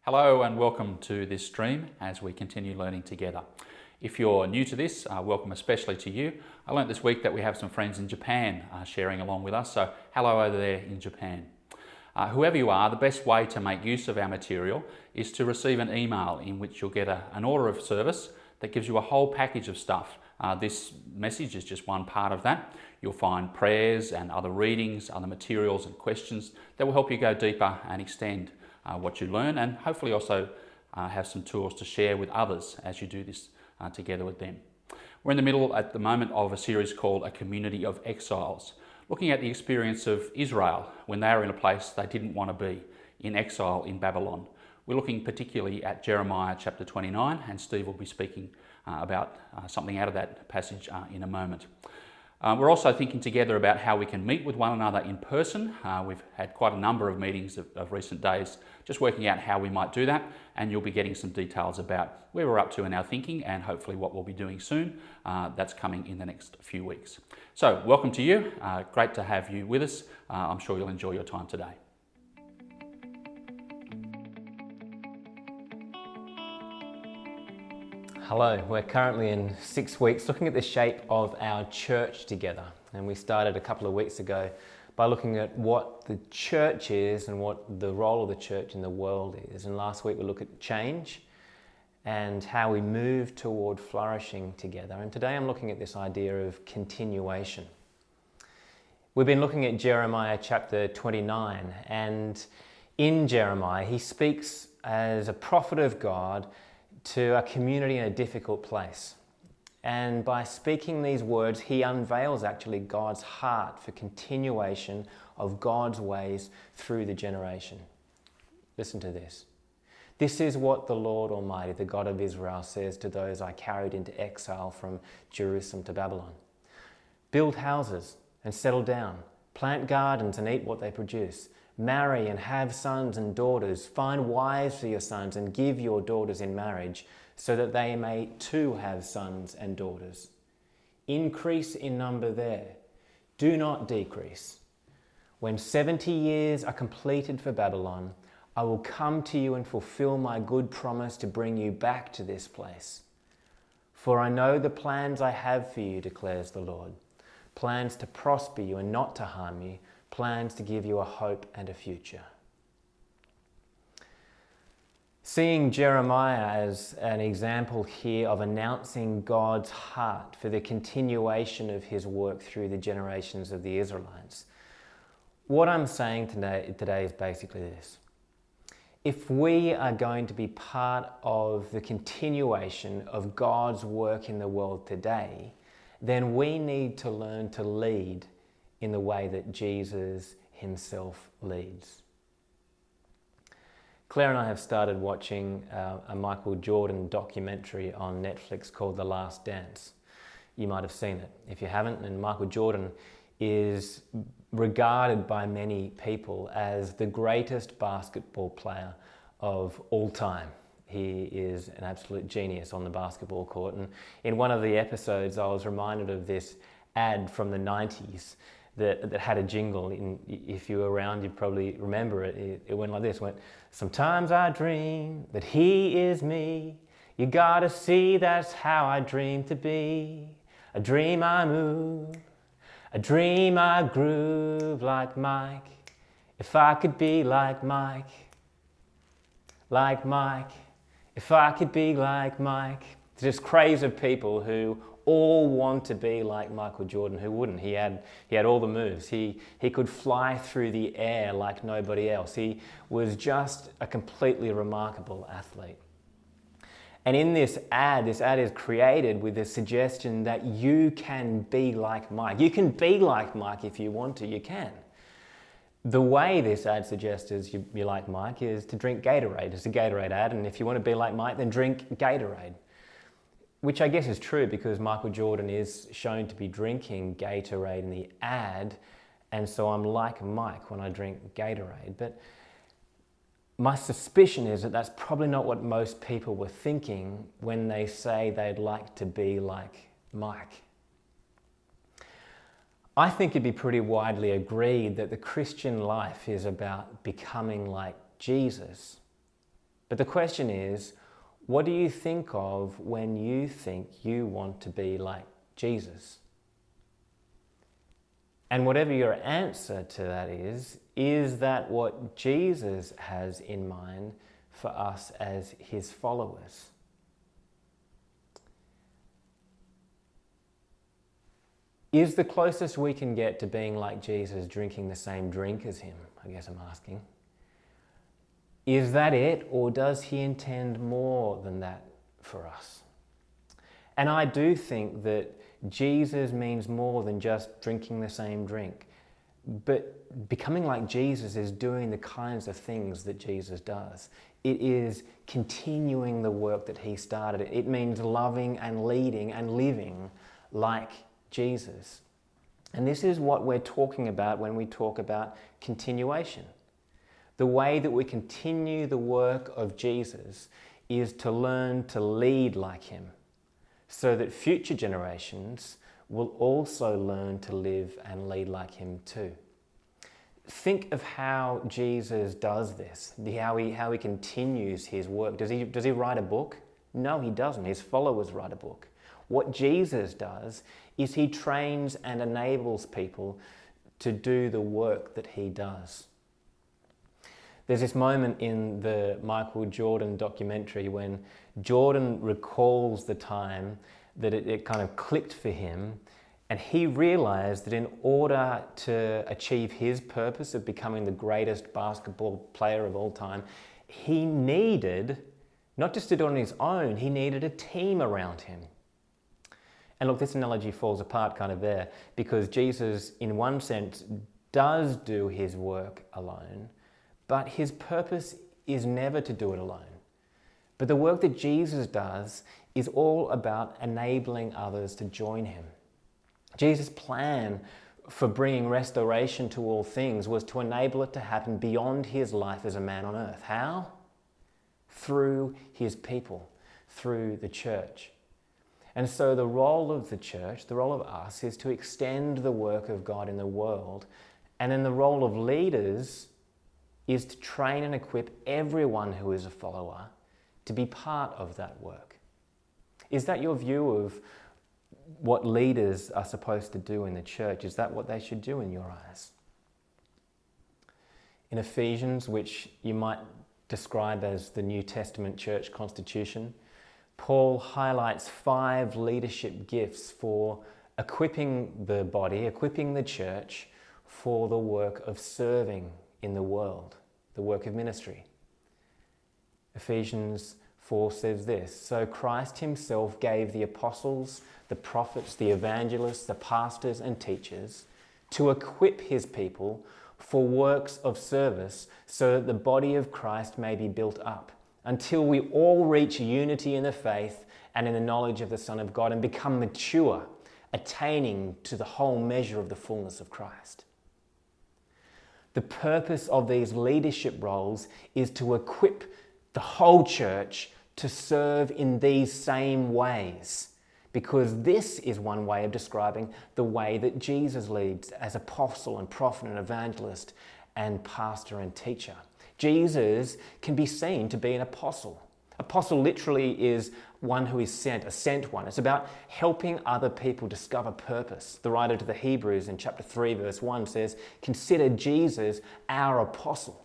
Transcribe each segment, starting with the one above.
Hello and welcome to this stream as we continue learning together. If you're new to this, welcome especially to you. I learnt this week that we have some friends in Japan sharing along with us, so hello over there in Japan. Whoever you are, the best way to make use of our material is to receive an email in which you'll get an order of service that gives you a whole package of stuff. This message is just one part of that. You'll find prayers and other readings, other materials and questions that will help you go deeper and extend what you learn, and hopefully also have some tools to share with others as you do this together with them. We're in the middle at the moment of a series called A Community of Exiles, looking at the experience of Israel when they were in a place they didn't want to be, in exile in Babylon. We're looking particularly at Jeremiah chapter 29, and Steve will be speaking about something out of that passage in a moment. We're also thinking together about how we can meet with one another in person. We've had quite a number of meetings of recent days, just working out how we might do that, and you'll be getting some details about where we're up to in our thinking and hopefully what we'll be doing soon. That's coming in the next few weeks. So welcome to you. Great to have you with us. I'm sure you'll enjoy your time today. Hello, we're currently in 6 weeks looking at the shape of our church together, and we started a couple of weeks ago by looking at what the church is and what the role of the church in the world is. And last week we looked at change and how we move toward flourishing together, and today I'm looking at this idea of continuation. We've been looking at Jeremiah chapter 29, and in Jeremiah he speaks as a prophet of God to a community in a difficult place. And by speaking these words, he unveils actually God's heart for continuation of God's ways through the generation. Listen to this. This is what the Lord Almighty, the God of Israel, says to those I carried into exile from Jerusalem to Babylon. Build houses and settle down. Plant gardens and eat what they produce. Marry and have sons and daughters. Find wives for your sons and give your daughters in marriage, so that they may too have sons and daughters. Increase in number there. Do not decrease. When 70 years are completed for Babylon, I will come to you and fulfill my good promise to bring you back to this place. For I know the plans I have for you, declares the Lord. Plans to prosper you and not to harm you, plans to give you a hope and a future. Seeing Jeremiah as an example here of announcing God's heart for the continuation of his work through the generations of the Israelites, what I'm saying today is basically this. If we are going to be part of the continuation of God's work in the world today, then we need to learn to lead in the way that Jesus himself leads. Claire and I have started watching a Michael Jordan documentary on Netflix called The Last Dance. You might have seen it. If you haven't, then Michael Jordan is regarded by many people as the greatest basketball player of all time. He is an absolute genius on the basketball court. And in one of the episodes, I was reminded of this ad from the 90s that had a jingle. If you were around, you'd probably remember it. It went like this. It went, sometimes I dream that he is me. You gotta see that's how I dream to be. A dream I move, a dream I groove like Mike. If I could be like Mike, if I could be like Mike. There's this craze of people who all want to be like Michael Jordan. Who wouldn't? He had all the moves. He could fly through the air like nobody else. He was just a completely remarkable athlete. And in this ad is created with the suggestion that you can be like Mike. You can be like Mike if you want to, you can. The way this ad suggests is you like Mike is to drink Gatorade. It's a Gatorade ad, and if you want to be like Mike, then drink Gatorade. Which I guess is true because Michael Jordan is shown to be drinking Gatorade in the ad, and so I'm like Mike when I drink Gatorade. But my suspicion is that that's probably not what most people were thinking when they say they'd like to be like Mike. I think it'd be pretty widely agreed that the Christian life is about becoming like Jesus. But the question is, what do you think of when you think you want to be like Jesus? And whatever your answer to that is that what Jesus has in mind for us as his followers? Is the closest we can get to being like Jesus drinking the same drink as him? I guess I'm asking. Is that it, or does he intend more than that for us? And I do think that Jesus means more than just drinking the same drink. But becoming like Jesus is doing the kinds of things that Jesus does. It is continuing the work that he started. It means loving and leading and living like Jesus. And this is what we're talking about when we talk about continuation. The way that we continue the work of Jesus is to learn to lead like him, so that future generations will also learn to live and lead like him too. Think of how Jesus does this, how he continues his work. Does he write a book? No, he doesn't. His followers write a book. What Jesus does is he trains and enables people to do the work that he does. There's this moment in the Michael Jordan documentary when Jordan recalls the time that it kind of clicked for him, and he realized that in order to achieve his purpose of becoming the greatest basketball player of all time, he needed, not just to do it on his own, he needed a team around him. And look, this analogy falls apart kind of there, because Jesus, in one sense, does do his work alone, but his purpose is never to do it alone. But the work that Jesus does is all about enabling others to join him. Jesus' plan for bringing restoration to all things was to enable it to happen beyond his life as a man on earth. How? Through his people, through the church. And so the role of the church, the role of us, is to extend the work of God in the world. And then the role of leaders is to train and equip everyone who is a follower to be part of that work. Is that your view of what leaders are supposed to do in the church? Is that what they should do in your eyes? In Ephesians, which you might describe as the New Testament church constitution, Paul highlights 5 leadership gifts for equipping the body, equipping the church for the work of serving in the world, the work of ministry. Ephesians 4 says this: "So Christ himself gave the apostles, the prophets, the evangelists, the pastors and teachers to equip his people for works of service, so that the body of Christ may be built up, until we all reach unity in the faith and in the knowledge of the Son of God and become mature, attaining to the whole measure of the fullness of Christ." The purpose of these leadership roles is to equip the whole church to serve in these same ways, because this is one way of describing the way that Jesus leads as apostle and prophet and evangelist and pastor and teacher. Jesus can be seen to be an apostle. Apostle literally is one who is sent, a sent one. It's about helping other people discover purpose. The writer to the Hebrews in chapter 3, verse 1 says, "Consider Jesus our apostle."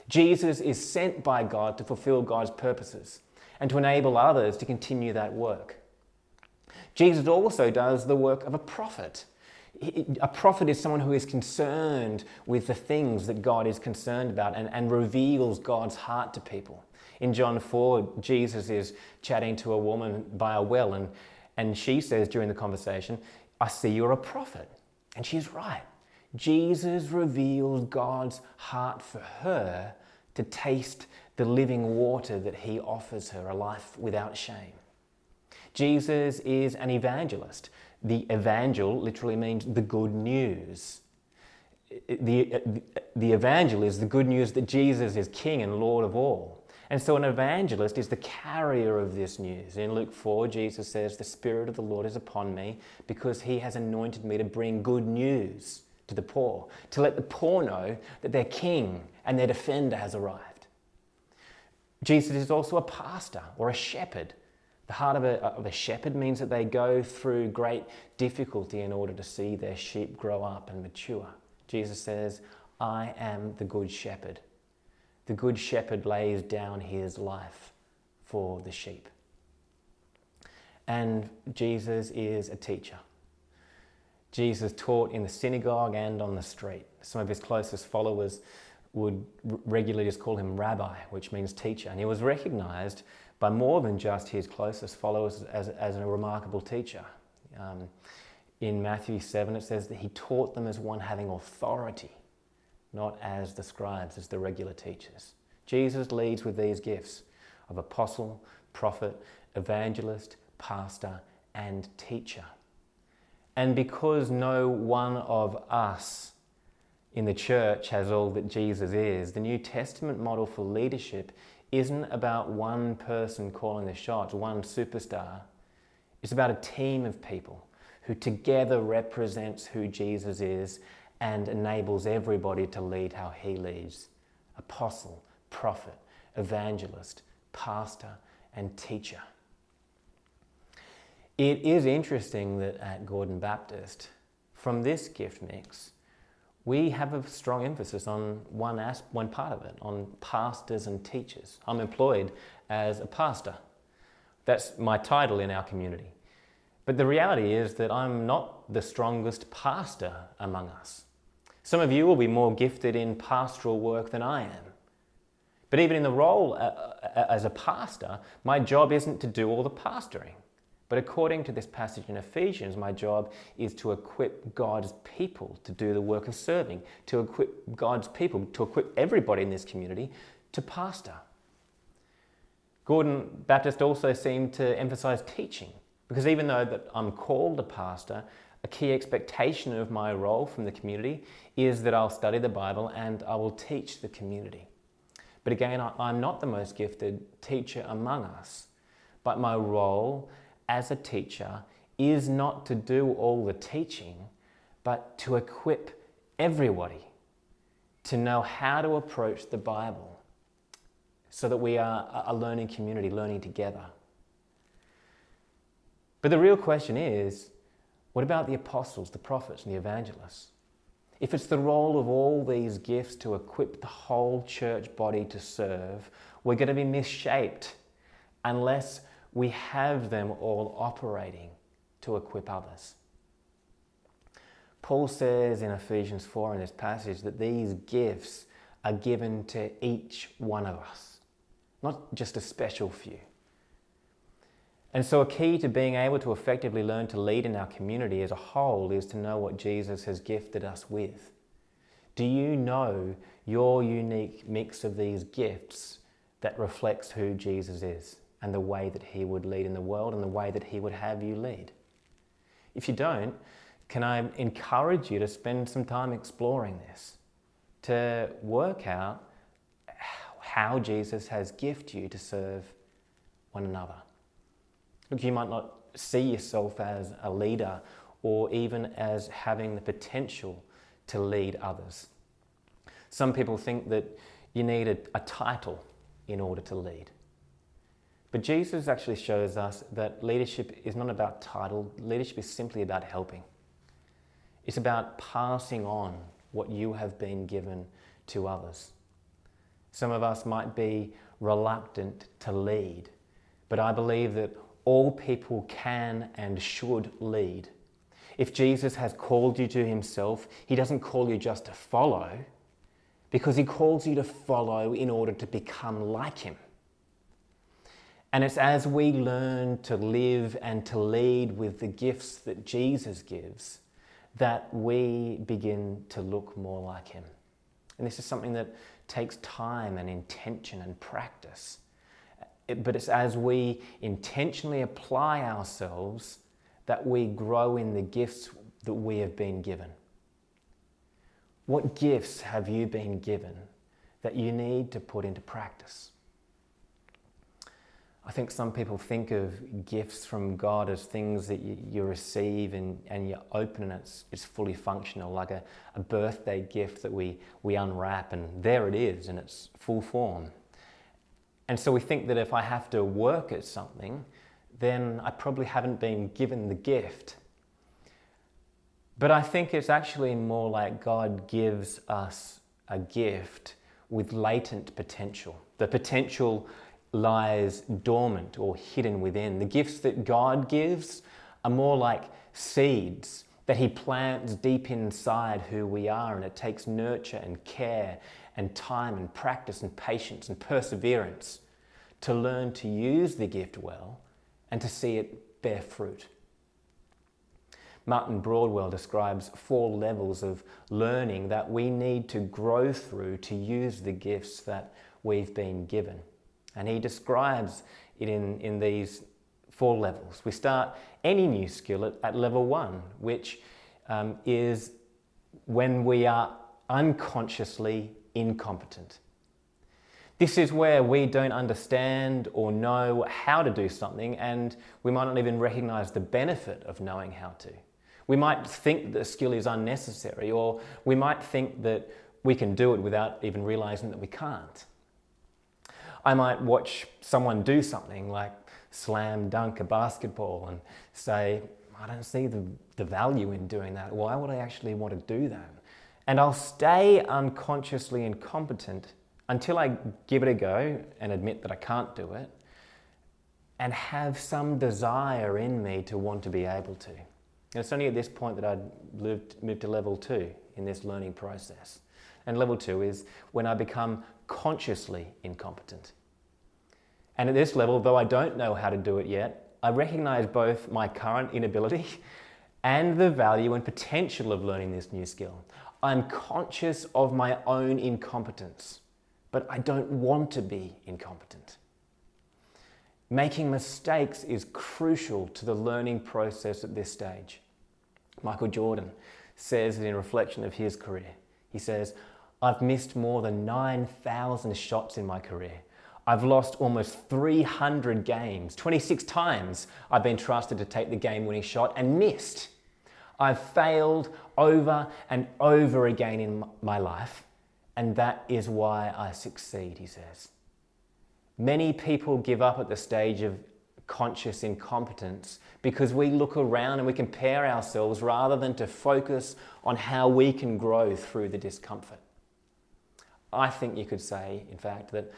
Jesus is sent by God to fulfill God's purposes and to enable others to continue that work. Jesus also does the work of a prophet. A prophet is someone who is concerned with the things that God is concerned about and reveals God's heart to people. In John 4, Jesus is chatting to a woman by a well, and she says during the conversation, "I see you're a prophet." And she's right. Jesus reveals God's heart for her to taste the living water that he offers her, a life without shame. Jesus is an evangelist. The evangel literally means the good news. The evangel is the good news that Jesus is King and Lord of all. And so an evangelist is the carrier of this news. In Luke 4, Jesus says, "The Spirit of the Lord is upon me because he has anointed me to bring good news to the poor, to let the poor know that their King and their defender has arrived." Jesus is also a pastor or a shepherd. The heart of a shepherd means that they go through great difficulty in order to see their sheep grow up and mature. Jesus says, I am the good shepherd. The good shepherd lays down his life for the sheep. And Jesus is a teacher. Jesus taught in the synagogue and on the street. Some of his closest followers would regularly just call him rabbi, which means teacher. And he was recognized by more than just his closest followers as a remarkable teacher. In Matthew 7, it says that he taught them as one having authority, not as the scribes, as the regular teachers. Jesus leads with these gifts of apostle, prophet, evangelist, pastor, and teacher. And because no one of us in the church has all that Jesus is, the New Testament model for leadership isn't about one person calling the shots, one superstar. It's about a team of people who together represents who Jesus is and enables everybody to lead how he leads. Apostle, prophet, evangelist, pastor, and teacher. It is interesting that at Gordon Baptist, from this gift mix, we have a strong emphasis on one part of it, on pastors and teachers. I'm employed as a pastor. That's my title in our community. But the reality is that I'm not the strongest pastor among us. Some of you will be more gifted in pastoral work than I am. But even in the role as a pastor, my job isn't to do all the pastoring. But according to this passage in Ephesians, my job is to equip God's people to do the work of serving, to equip God's people, to equip everybody in this community to pastor. Gordon Baptist also seemed to emphasize teaching, because even though that I'm called a pastor, a key expectation of my role from the community is that I'll study the Bible and I will teach the community. But again, I'm not the most gifted teacher among us, but my role as a teacher is not to do all the teaching, but to equip everybody to know how to approach the Bible so that we are a learning community, learning together. But the real question is, what about the apostles, the prophets, and the evangelists? If it's the role of all these gifts to equip the whole church body to serve, we're going to be misshaped unless we have them all operating to equip others. Paul says in Ephesians 4 in this passage that these gifts are given to each one of us, not just a special few. And so a key to being able to effectively learn to lead in our community as a whole is to know what Jesus has gifted us with. Do you know your unique mix of these gifts that reflects who Jesus is and the way that he would lead in the world and the way that he would have you lead? If you don't, can I encourage you to spend some time exploring this, to work out how Jesus has gifted you to serve one another? Look, you might not see yourself as a leader or even as having the potential to lead others. Some people think that you need a title in order to lead. But Jesus actually shows us that leadership is not about title. Leadership is simply about helping. It's about passing on what you have been given to others. Some of us might be reluctant to lead, but I believe that all people can and should lead. If Jesus has called you to himself, he doesn't call you just to follow, because he calls you to follow in order to become like him. And it's as we learn to live and to lead with the gifts that Jesus gives that we begin to look more like him. And this is something that takes time and intention and practice. But it's as we intentionally apply ourselves that we grow in the gifts that we have been given. What gifts have you been given that you need to put into practice? I think some people think of gifts from God as things that you receive and you open and it's fully functional, like a birthday gift that we unwrap and there it is in its full form. And so we think that if I have to work at something, then I probably haven't been given the gift. But I think it's actually more like God gives us a gift with latent potential. The potential lies dormant or hidden within. The gifts that God gives are more like seeds that He plants deep inside who we are, and it takes nurture and care and time and practice and patience and perseverance to learn to use the gift well and to see it bear fruit. Martin Broadwell describes 4 levels of learning that we need to grow through to use the gifts that we've been given. And he describes it in these 4 levels. We start any new skill at level 1, which is when we are unconsciously incompetent. This is where we don't understand or know how to do something, and we might not even recognize the benefit of knowing how to. We might think that the skill is unnecessary, or we might think that we can do it without even realizing that we can't. I might watch someone do something like slam dunk a basketball and say, I don't see the value in doing that. Why would I actually want to do that? And I'll stay unconsciously incompetent until I give it a go and admit that I can't do it, and have some desire in me to want to be able to. And it's only at this point that I'd moved to level 2 in this learning process. And level 2 is when I become consciously incompetent. And at this level, though I don't know how to do it yet, I recognize both my current inability and the value and potential of learning this new skill. I'm conscious of my own incompetence, but I don't want to be incompetent. Making mistakes is crucial to the learning process at this stage. Michael Jordan says it in reflection of his career. He says, I've missed more than 9,000 shots in my career. I've lost almost 300 games. 26 times I've been trusted to take the game-winning shot and missed. I've failed over and over again in my life, and that is why I succeed, he says. Many people give up at the stage of conscious incompetence because we look around and we compare ourselves rather than to focus on how we can grow through the discomfort. I think you could say, in fact, that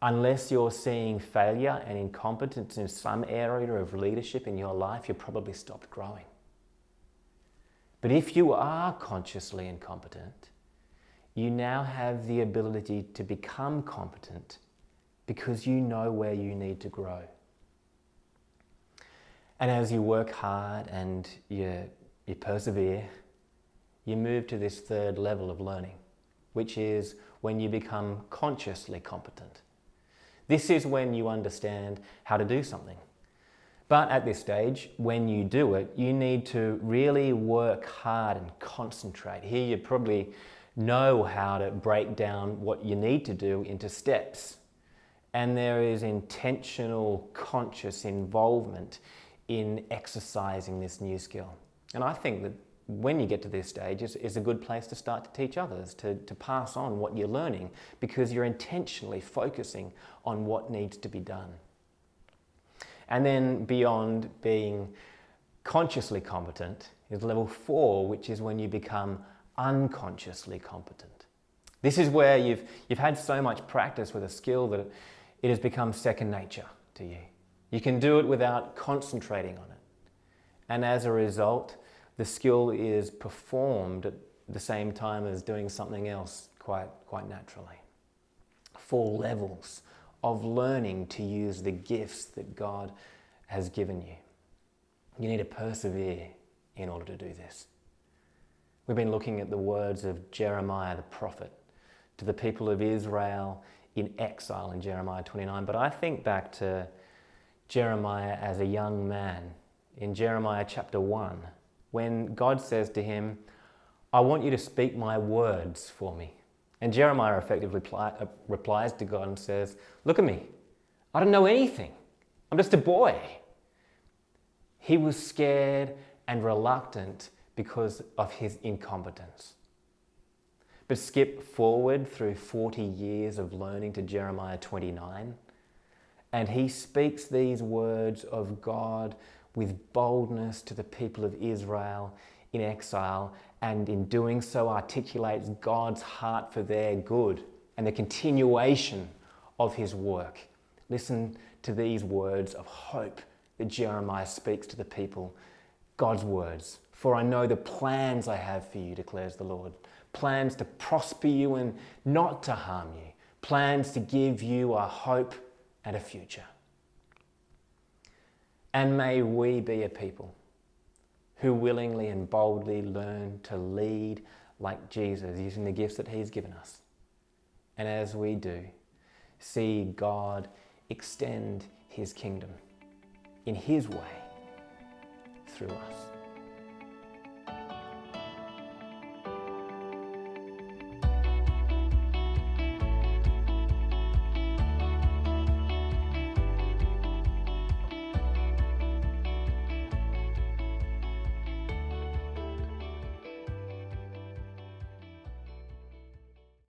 unless you're seeing failure and incompetence in some area of leadership in your life, you've probably stopped growing. But if you are consciously incompetent, you now have the ability to become competent because you know where you need to grow. And as you work hard and you persevere, you move to this 3rd level of learning, which is when you become consciously competent. This is when you understand how to do something. But at this stage, when you do it, you need to really work hard and concentrate. Here you probably know how to break down what you need to do into steps. And there is intentional, conscious involvement in exercising this new skill. And I think that when you get to this stage, it's a good place to start to teach others, to pass on what you're learning, because you're intentionally focusing on what needs to be done. And then beyond being consciously competent is level 4, which is when you become unconsciously competent. This is where you've had so much practice with a skill that it has become second nature to you. You can do it without concentrating on it. And as a result, the skill is performed at the same time as doing something else quite naturally. 4 levels of learning to use the gifts that God has given you. You need to persevere in order to do this. We've been looking at the words of Jeremiah the prophet to the people of Israel in exile in Jeremiah 29, but I think back to Jeremiah as a young man in Jeremiah chapter 1, when God says to him, I want you to speak my words for me. And Jeremiah effectively replies to God and says, look at me, I don't know anything. I'm just a boy. He was scared and reluctant because of his incompetence. But skip forward through 40 years of learning to Jeremiah 29, And he speaks these words of God with boldness to the people of Israel in exile, and in doing so articulates God's heart for their good and the continuation of his work. Listen to these words of hope that Jeremiah speaks to the people. God's words, "For I know the plans I have for you, declares the Lord. Plans to prosper you and not to harm you. Plans to give you a hope and a future." And may we be a people who willingly and boldly learn to lead like Jesus, using the gifts that he's given us. And as we do, see God extend his kingdom in his way through us.